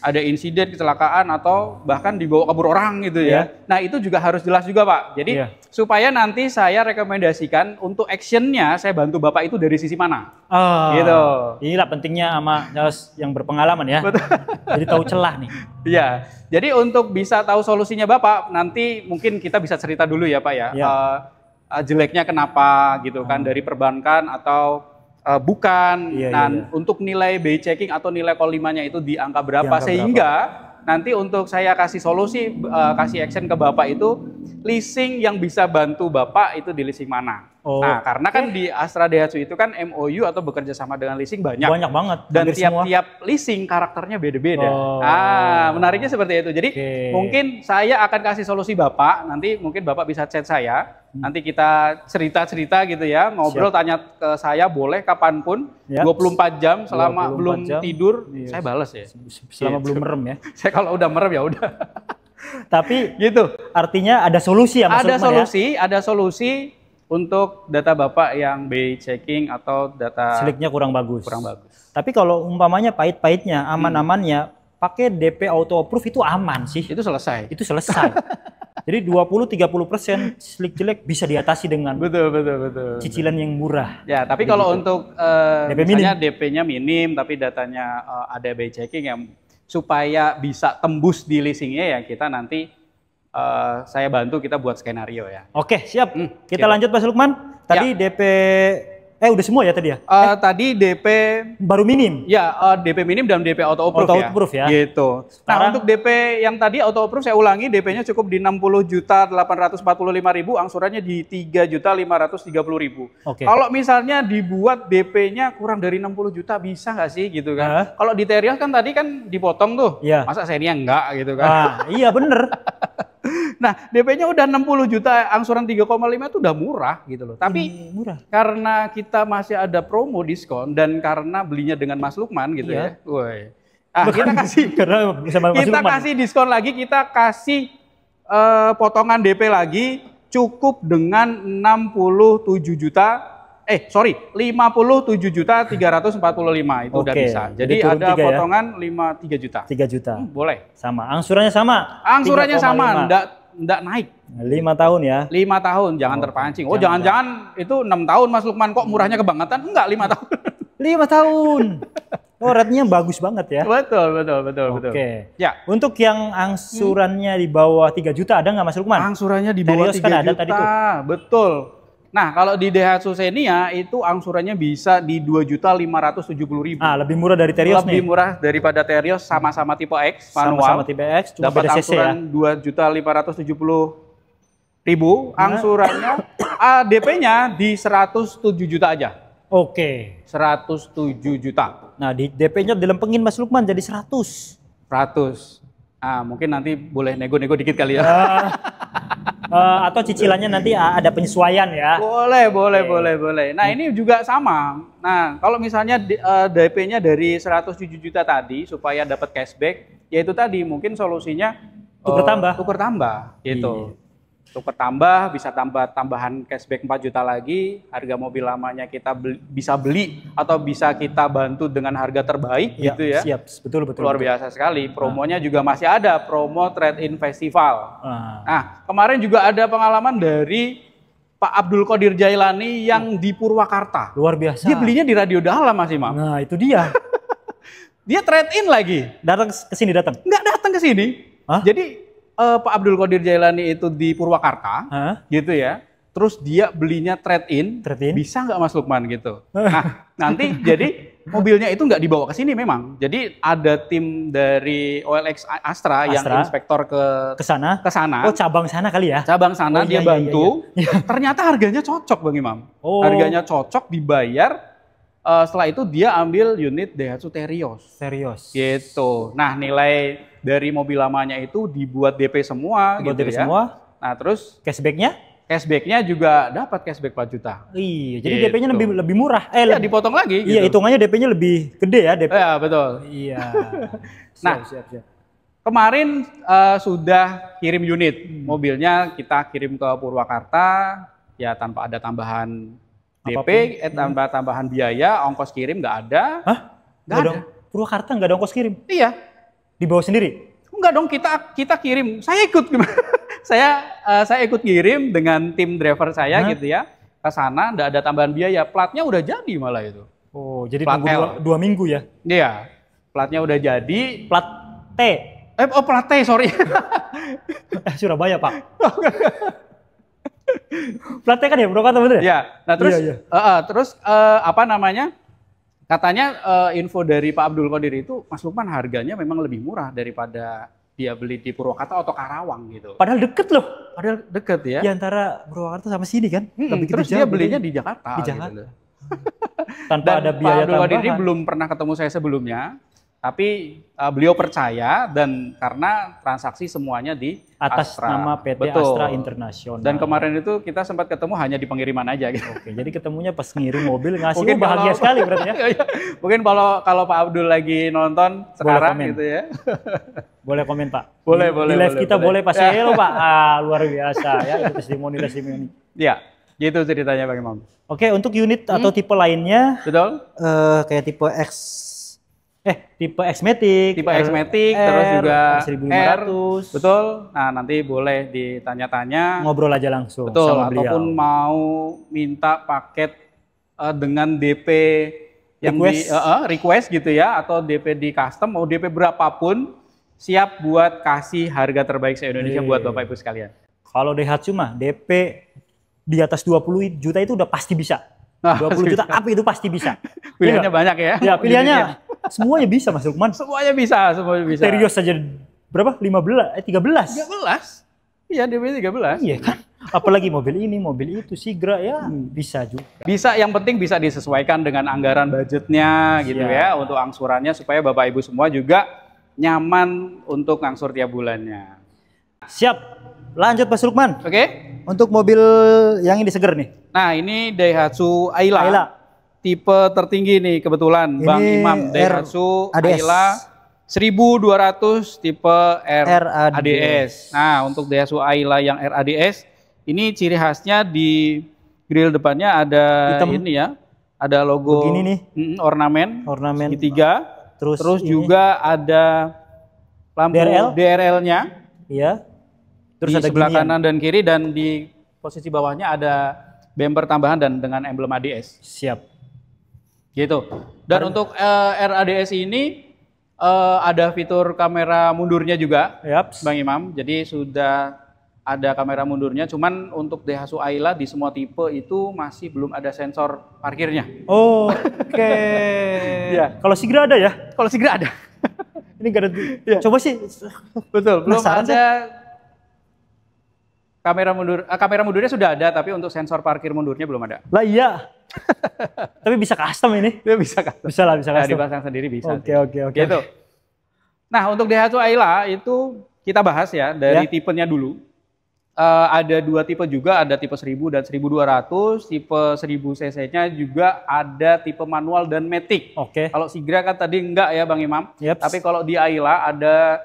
S2: ada insiden kecelakaan atau bahkan dibawa kabur orang gitu ya. Nah itu juga harus jelas juga Pak. Jadi supaya nanti saya rekomendasikan untuk actionnya saya bantu Bapak itu dari sisi mana. Gitu.
S1: Inilah pentingnya sama yang berpengalaman ya. Jadi tahu celah nih.
S2: Iya. Jadi untuk bisa tahu solusinya Bapak nanti mungkin kita bisa cerita dulu ya Pak ya. Jeleknya kenapa gitu kan dari perbankan atau bukan. Untuk nilai BI checking atau nilai call 5-nya itu di angka berapa sehingga nanti untuk saya kasih solusi, kasih action ke Bapak itu leasing yang bisa bantu Bapak itu di leasing mana. Nah, karena kan di Astra Daihatsu itu kan MOU atau bekerja sama dengan leasing banyak.
S1: Banyak banget.
S2: Dan tiap-tiap leasing karakternya beda-beda. Menariknya seperti itu. Jadi mungkin saya akan kasih solusi Bapak, nanti mungkin Bapak bisa chat saya. Nanti kita cerita-cerita gitu ya, ngobrol tanya ke saya boleh kapanpun, 24 jam selama 24 belum jam. Tidur, saya balas ya.
S1: Selama belum merem ya.
S2: Saya kalau udah merem ya udah.
S1: Tapi gitu. Artinya ada solusi ya Mas Lukman ya? Ada
S2: solusi untuk data Bapak yang BI checking atau data
S1: sliknya kurang bagus. Tapi kalau umpamanya pahit-pahitnya, aman-amannya, pakai DP auto approve itu aman sih.
S2: Itu selesai.
S1: Jadi 20-30% slik jelek bisa diatasi dengan
S2: betul.
S1: cicilan yang murah.
S2: Ya, tapi kalau untuk misalnya DP-nya minim tapi datanya ada BI checking yang supaya bisa tembus di leasingnya ya kita nanti saya bantu kita buat skenario ya.
S1: Oke, siap. Kita lanjut Mas Lukman. Tadi DP udah semua ya tadi ya?
S2: Tadi DP
S1: baru minim.
S2: Ya, DP minim dan DP auto approve ya. Gitu. Nah, untuk DP yang tadi auto approve saya ulangi, DP-nya cukup di 60.845.000, angsurannya di 3.530.000. Kalau misalnya dibuat DP-nya kurang dari 60 juta bisa nggak sih gitu kan? Kalau di Terios kan tadi kan dipotong tuh. Masa seninya enggak gitu kan?
S1: Iya bener.
S2: Nah, DP-nya udah 60 juta, angsuran 3,5 itu udah murah gitu loh. Tapi murah. Karena kita masih ada promo diskon dan karena belinya dengan Mas Lukman gitu ya. Kita kasih diskon lagi, kita kasih potongan DP lagi cukup dengan 57.345 itu udah bisa. Jadi ada potongan 3 juta.
S1: 3 juta.
S2: Boleh.
S1: Sama. Angsurannya sama.
S2: Angsurannya sama, enggak naik.
S1: 5 tahun ya.
S2: 5 tahun, jangan terpancing. Jangan-jangan itu 6 tahun Mas Lukman kok murahnya kebangetan? Enggak, 5 tahun.
S1: 5 tahun. Rate-nya bagus banget ya.
S2: Betul.
S1: Oke. Ya. Untuk yang angsurannya di bawah 3 juta ada nggak Mas Lukman?
S2: Angsurannya di bawah 3 juta. Ada tadi tuh. Betul. Nah, kalau di Daihatsu Xenia itu angsurannya bisa di 2.570.000.
S1: Lebih murah dari Terios nih.
S2: Lebih murah daripada Terios, sama-sama tipe X manual.
S1: Sama-sama tipe X, cuma
S2: dapat
S1: beda CC ya.
S2: Angsuran 2.570.000. Angsurannya DP-nya di 107 juta aja. 107 juta.
S1: Nah, di DP-nya dilempengin Mas Lukman jadi 100.
S2: Mungkin nanti boleh nego-nego dikit kali ya.
S1: Atau cicilannya nanti ada penyesuaian ya.
S2: Boleh. Nah, ini juga sama. Nah, kalau misalnya DP-nya dari 107 juta tadi supaya dapat cashback, yaitu tadi mungkin solusinya tuker tambah gitu. Tuker tambah, bisa tambahan cashback 4 juta lagi, harga mobil lamanya kita bisa beli atau bisa kita bantu dengan harga terbaik gitu ya.
S1: Siap, betul.
S2: Luar biasa sekali. Promonya juga masih ada, promo trade-in festival. Nah, kemarin juga ada pengalaman dari Pak Abdul Qadir Jailani yang di Purwakarta.
S1: Luar biasa.
S2: Dia belinya di Radio Dalam Mas Imam.
S1: Nah, itu dia.
S2: Dia trade-in lagi.
S1: Datang ke sini
S2: Nggak datang ke sini. Jadi Pak Abdul Qadir Jailani itu di Purwakarta, gitu ya. Terus dia belinya trade-in, bisa nggak Mas Lukman gitu. Nah, nanti jadi mobilnya itu nggak dibawa ke sini memang. Jadi ada tim dari OLX Astra yang inspektor ke sana.
S1: Oh, cabang sana kali ya?
S2: Cabang sana dia bantu. Ternyata harganya cocok Bang Imam. Harganya cocok, dibayar setelah itu dia ambil unit Daihatsu Terios. Gitu. Nah, nilai dari mobil lamanya itu dibuat DP semua
S1: Dibuat
S2: gitu
S1: DP
S2: ya.
S1: semua.
S2: Nah, terus
S1: Cashbacknya
S2: juga dapat cashback 4 juta.
S1: iya, jadi
S2: Gitu.
S1: DP-nya lebih murah.
S2: Iya, dipotong lagi
S1: Iya,
S2: gitu.
S1: hitungannya DP-nya lebih gede ya, DP.
S2: Ya, betul.
S1: Iya.
S2: Nah,
S1: siap.
S2: kemarin sudah kirim unit. Mobilnya kita kirim ke Purwakarta ya tanpa ada tambahan DP, tanpa tambahan biaya, ongkos kirim nggak ada.
S1: Hah?
S2: Nggak ada.
S1: Purwakarta nggak ada ongkos kirim?
S2: Iya.
S1: Dibawa sendiri?
S2: Enggak dong, kita kirim. Saya ikut saya ikut kirim dengan tim driver saya gitu ya ke sana, nggak ada tambahan biaya. Platnya udah jadi malah itu.
S1: Oh, jadi
S2: Plat
S1: tunggu 2 minggu ya?
S2: Iya. Platnya udah jadi.
S1: Plat T.
S2: Plat T, sorry.
S1: Surabaya, Pak. Plat T kan ya, Purwakarta bener ya?
S2: Iya. Nah, terus
S1: Iya.
S2: terus apa namanya? Katanya info dari Pak Abdul Qadir itu, Mas Lukman, harganya memang lebih murah daripada dia beli di Purwakarta atau Karawang gitu.
S1: Padahal deket loh.
S2: Padahal deket ya.
S1: Di antara Purwakarta sama sini kan?
S2: Terus dia belinya di Jakarta.
S1: Di Jakarta.
S2: Gitu.
S1: Tanpa
S2: Dan
S1: ada biaya
S2: Pak Abdul Qadir ini
S1: tambahan.
S2: belum pernah ketemu saya sebelumnya, tapi beliau percaya dan karena transaksi semuanya di
S1: Atas
S2: Astra.
S1: nama PT
S2: Betul.
S1: Astra Internasional.
S2: Dan kemarin itu kita sempat ketemu hanya di pengiriman aja gitu.
S1: Oke, jadi ketemunya pas ngirim mobil ngasih.
S2: Mungkin
S1: Bahagia
S2: kalau-
S1: sekali berarti ya.
S2: Mungkin kalau Pak Abdul lagi nonton sekarang
S1: komen.
S2: gitu ya.
S1: Boleh komen, Pak.
S2: Boleh,
S1: Di
S2: boleh,
S1: live
S2: boleh,
S1: kita
S2: boleh.
S1: boleh Pak Selo, Pak. Luar biasa ya, itu testimoni.
S2: Ya, gitu ceritanya Bang Imam.
S1: Oke, untuk unit atau tipe lainnya
S2: Betul?
S1: kayak tipe tipe X-Matic,
S2: Tipe X-Matic, terus juga R.
S1: 1500.
S2: Betul. Nah, nanti boleh ditanya-tanya.
S1: Ngobrol aja langsung
S2: Betul,
S1: sama beliau.
S2: ataupun mau minta paket dengan DP yang request gitu ya, atau DP di custom, mau DP berapapun, siap buat kasih harga terbaik se-Indonesia buat Bapak Ibu sekalian.
S1: Kalau Daihatsu mah DP di atas 20 juta itu udah pasti bisa. 20 juta apa itu pasti bisa.
S2: Pilihannya banyak ya.
S1: Ya, pilihannya semuanya bisa Mas Lukman.
S2: Semuanya bisa.
S1: Terios saja berapa? 13.
S2: 13. Iya, DP 13.
S1: Iya kan? Apalagi mobil ini, mobil itu, Sigra ya bisa juga.
S2: Bisa, yang penting bisa disesuaikan dengan anggaran budgetnya gitu ya, untuk angsurannya supaya Bapak Ibu semua juga nyaman untuk ngangsur tiap bulannya.
S1: Siap. Lanjut Mas Lukman.
S2: Oke.
S1: Untuk mobil yang ini seger nih.
S2: Nah, ini Daihatsu Ayla. Tipe tertinggi nih kebetulan
S1: Ini
S2: Bang Imam, Daihatsu
S1: RADS.
S2: Ayla 1200 tipe
S1: RADS.
S2: RADS. Nah, untuk Daihatsu Ayla yang RADS ini ciri khasnya di grill depannya ada
S1: hitam.
S2: ini ya. Ada logo
S1: Begini nih.
S2: ornamen segitiga. Terus
S1: ini.
S2: juga ada lampu DRL-nya.
S1: Iya. Terus
S2: Di
S1: ada
S2: sebelah
S1: ginian.
S2: kanan dan kiri, dan di posisi bawahnya ada bumper tambahan dan dengan emblem ADS.
S1: Siap.
S2: Gitu. Dan untuk RADS ini ada fitur kamera mundurnya juga,
S1: Yaps.
S2: Bang Imam. Jadi sudah ada kamera mundurnya. Cuman untuk Daihatsu Ayla di semua tipe itu masih belum ada sensor parkirnya.
S1: Oke.
S2: Iya.
S1: Kalau Sigra ada ya?
S2: Kalau Sigra ada.
S1: Ini gak ada.
S2: Iya.
S1: Coba sih.
S2: Betul. Belum
S1: Penasaran
S2: ada kamera mundur. Kamera mundurnya sudah ada, tapi untuk sensor parkir mundurnya belum ada.
S1: Lah iya. Tapi bisa custom ini.
S2: Dia bisa kan?
S1: Bisa lah, bisa
S2: Nah,
S1: custom.
S2: dipasang sendiri bisa.
S1: Oke.
S2: Gitu. Nah, untuk Daihatsu Ayla itu kita bahas ya dari
S1: Ya.
S2: tipenya dulu. Ada 2 tipe juga, ada tipe 1000 dan 1200. Tipe 1000 cc-nya juga ada tipe manual dan matic.
S1: Oke.
S2: Kalau Sigra kan tadi enggak ya Bang Imam.
S1: Yaps.
S2: Tapi kalau di Ayla ada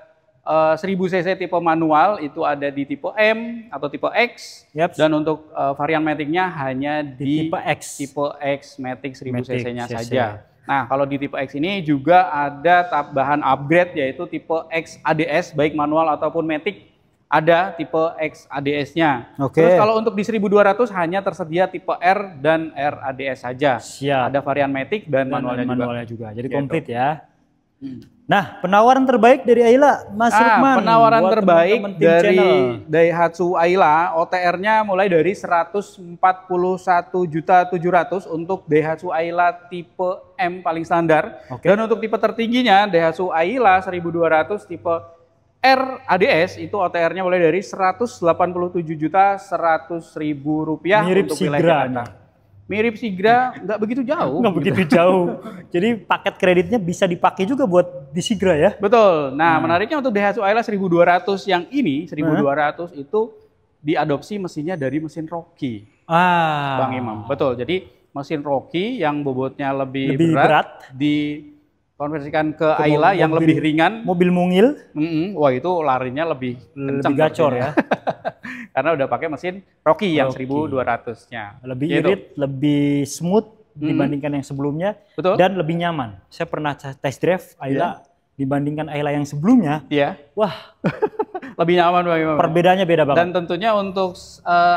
S2: 1000 cc tipe manual itu ada di tipe M atau tipe X.
S1: Yaps.
S2: Dan untuk varian matic-nya hanya di
S1: Tipe X.
S2: Tipe X Matic 1000
S1: Matic
S2: cc-nya
S1: CC.
S2: saja. Nah, kalau di tipe X ini juga ada tambahan upgrade yaitu tipe X ADS baik manual ataupun matic, ada tipe X ADS-nya.
S1: Oke.
S2: Terus kalau untuk di 1200 hanya tersedia tipe R dan RADS saja.
S1: Siap.
S2: Ada varian matic dan manualnya juga.
S1: Jadi
S2: Gitu.
S1: komplit ya. Nah, penawaran terbaik dari Ayla, Mas Lukman.
S2: Penawaran
S1: buat
S2: terbaik
S1: teman-teman tim
S2: dari
S1: channel.
S2: Daihatsu Ayla, OTR-nya mulai dari 141.700.000 untuk Daihatsu Ayla tipe M paling standar.
S1: Oke.
S2: Dan untuk tipe tertingginya Daihatsu Ayla 1200 tipe RADS itu OTR-nya mulai dari 187.100.000 rupiah
S1: Mirip
S2: untuk wilayah
S1: Sigra
S2: Jakarta.
S1: nih.
S2: mirip Sigra, nggak begitu jauh.
S1: Nggak begitu jauh. Jadi paket kreditnya bisa dipakai juga buat di Sigra ya?
S2: Betul. Nah, menariknya untuk Daihatsu Ayla 1200 yang ini, 1200 itu diadopsi mesinnya dari mesin Rocky. Bang Imam. Betul. Jadi mesin Rocky yang bobotnya lebih berat dikonversikan ke Ayla yang lebih ringan.
S1: Mobil mungil.
S2: Wah, itu larinya lebih kencang.
S1: Lebih gacor ya.
S2: Karena udah pakai mesin Rocky yang 1200-nya.
S1: Lebih irit, lebih smooth dibandingkan yang sebelumnya.
S2: Betul.
S1: Dan lebih nyaman. Saya pernah test drive Ayla dibandingkan Ayla yang sebelumnya.
S2: Iya.
S1: Wah,
S2: lebih nyaman Bang Imam.
S1: Perbedaannya beda banget.
S2: Dan tentunya untuk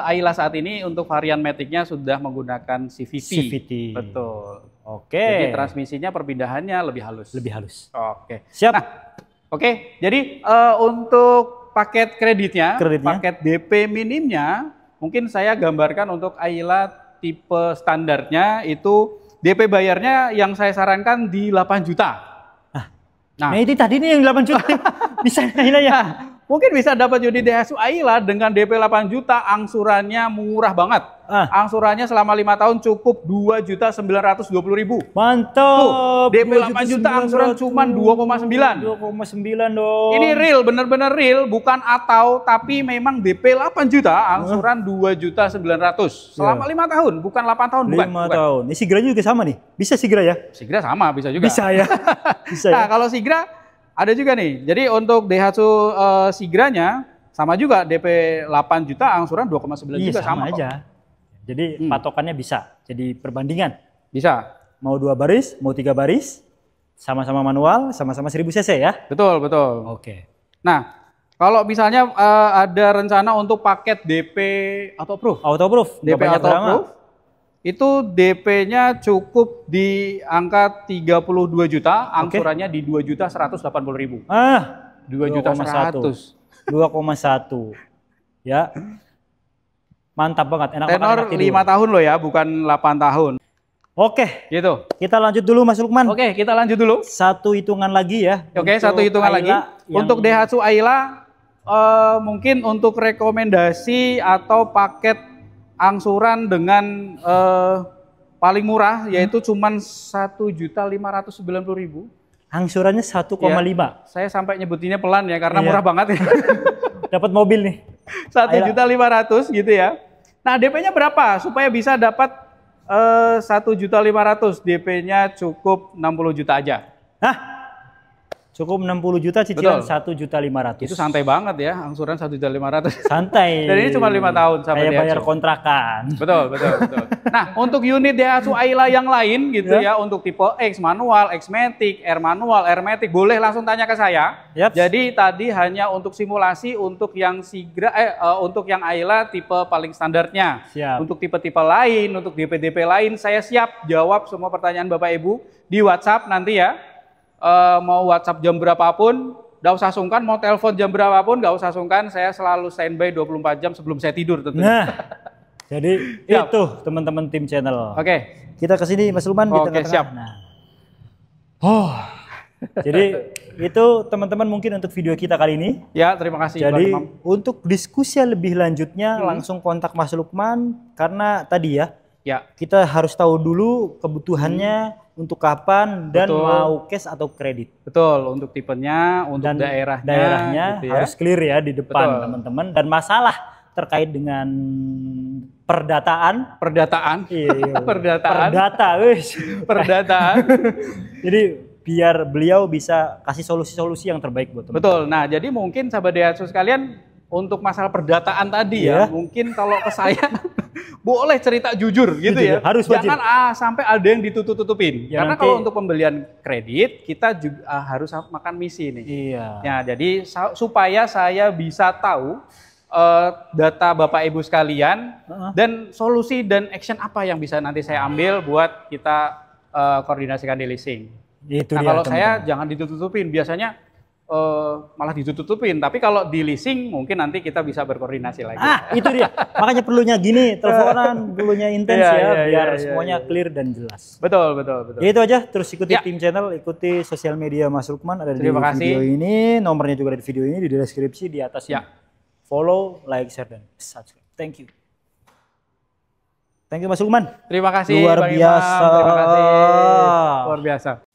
S2: Ayla saat ini untuk varian Matic-nya sudah menggunakan CVT. Betul.
S1: Oke.
S2: Jadi transmisinya perpindahannya lebih halus.
S1: Lebih halus.
S2: Oke.
S1: Siap.
S2: Nah, oke. Jadi untuk paket kreditnya, paket DP minimnya, mungkin saya gambarkan untuk Ayla tipe standarnya itu DP bayarnya yang saya sarankan di 8 juta.
S1: Nah, ini tadi nih yang 8 juta. Bisa Ayla ya?
S2: Mungkin bisa dapat unit Daihatsu Ayla dengan DP 8 juta, angsurannya murah banget. Angsurannya selama 5 tahun cukup 2.920.000.
S1: Mantap.
S2: DP 8 juta angsuran cuma 2,9.
S1: 2,9 dong.
S2: Ini real, bener-bener real, bukan atau, tapi memang DP 8 juta, angsuran 2.900.000. Selama 5 tahun, bukan 8 tahun.
S1: 5 tahun. Ini Sigra juga sama nih. Bisa Sigra ya?
S2: Sigra sama, bisa juga.
S1: Bisa ya. Bisa ya.
S2: Nah, kalau Sigra ada juga nih. Jadi untuk Daihatsu Sigranya sama juga DP 8 juta, angsuran 2,9 juga sama
S1: aja. Jadi patokannya bisa. Jadi perbandingan.
S2: Bisa.
S1: Mau 2 baris, mau 3 baris, sama-sama manual, sama-sama 1000 cc ya?
S2: Betul, betul.
S1: Oke.
S2: Nah, kalau misalnya ada rencana untuk paket DP Autoproof.
S1: Autoproof.
S2: DP Autoproof. Itu DP-nya cukup di angka 32 juta, angsurannya di 2.180.000. 2.100.000.
S1: 2,1. Ya. Mantap banget, enak
S2: tenor
S1: banget.
S2: Tenor 5 tahun loh ya, bukan 8 tahun.
S1: Oke.
S2: Gitu.
S1: Kita lanjut dulu Mas Lukman.
S2: Oke, kita lanjut dulu.
S1: Satu hitungan lagi ya.
S2: Oke, satu hitungan lagi. Untuk Daihatsu Ayla, mungkin untuk rekomendasi atau paket angsuran dengan paling murah yaitu cuman 1.590.000.
S1: Angsurannya 1,5.
S2: Ya, saya sampai nyebutinnya pelan ya karena murah banget ya.
S1: Dapat mobil nih.
S2: 1.500.000 gitu ya. Nah, DP-nya berapa supaya bisa dapat 1.500.000? DP-nya cukup 60 juta aja.
S1: Hah? Cukup 60 juta cicilan 1.500.000.
S2: Itu santai banget ya, angsuran 1.500.000.
S1: Santai.
S2: Dan ini cuma 5 tahun sama
S1: Kayak bayar kontrakan.
S2: Betul. Nah, untuk unit Daihatsu Ayla yang lain gitu ya, untuk tipe X manual, X Matic, R manual, R Matic, boleh langsung tanya ke saya. Jadi tadi hanya untuk simulasi untuk yang Sigra untuk yang Ayla tipe paling standarnya. Untuk tipe-tipe lain, untuk DP-DP lain, saya siap jawab semua pertanyaan Bapak Ibu di WhatsApp nanti ya. Mau WhatsApp jam berapapun, gak usah sungkan, mau telepon jam berapapun, gak usah sungkan, saya selalu standby 24 jam sebelum saya tidur tentunya.
S1: Nah, jadi itu teman-teman tim channel.
S2: Oke.
S1: Kita kesini Mas Lukman di tengah-tengah.
S2: Siap.
S1: Nah. Jadi itu teman-teman mungkin untuk video kita kali ini.
S2: Ya, terima kasih.
S1: Jadi untuk diskusi lebih lanjutnya langsung kontak Mas Lukman karena tadi ya, kita harus tahu dulu kebutuhannya untuk kapan dan mau cash atau kredit.
S2: Betul, untuk tipenya, untuk dan daerahnya
S1: gitu ya. Harus clear ya di depan teman-teman. Dan masalah terkait dengan perdataan.
S2: Perdataan.
S1: Jadi biar beliau bisa kasih solusi-solusi yang terbaik buat teman-teman.
S2: Betul. Nah, jadi mungkin sahabat Daihatsu sekalian untuk masalah perdataan tadi ya, mungkin kalau ke saya boleh cerita jujur gitu ya.
S1: Harus wajib.
S2: Jangan sampai ada yang ditutup-tutupin. Ya, karena kalau untuk pembelian kredit kita juga harus makan misi nih. Ya, jadi supaya saya bisa tahu data Bapak Ibu sekalian dan solusi dan action apa yang bisa nanti saya ambil buat kita koordinasikan di leasing.
S1: Itu
S2: nah, kalau saya jangan ditutup-tutupin. Biasanya malah ditutup-tutupin, tapi kalau di leasing mungkin nanti kita bisa berkoordinasi lagi.
S1: Itu dia. Makanya perlunya gini, teleponan, perlunya intens biar semuanya clear dan jelas.
S2: Betul.
S1: Itu aja, terus ikuti tim channel, ikuti sosial media Mas Lukman ada di video ini, nomornya juga ada di video ini, di deskripsi di atasnya. Follow, like, share dan subscribe. Thank you. Thank you Mas Lukman.
S2: Terima kasih
S1: Luar
S2: Bang Imam.
S1: biasa.
S2: Terima kasih. Luar biasa.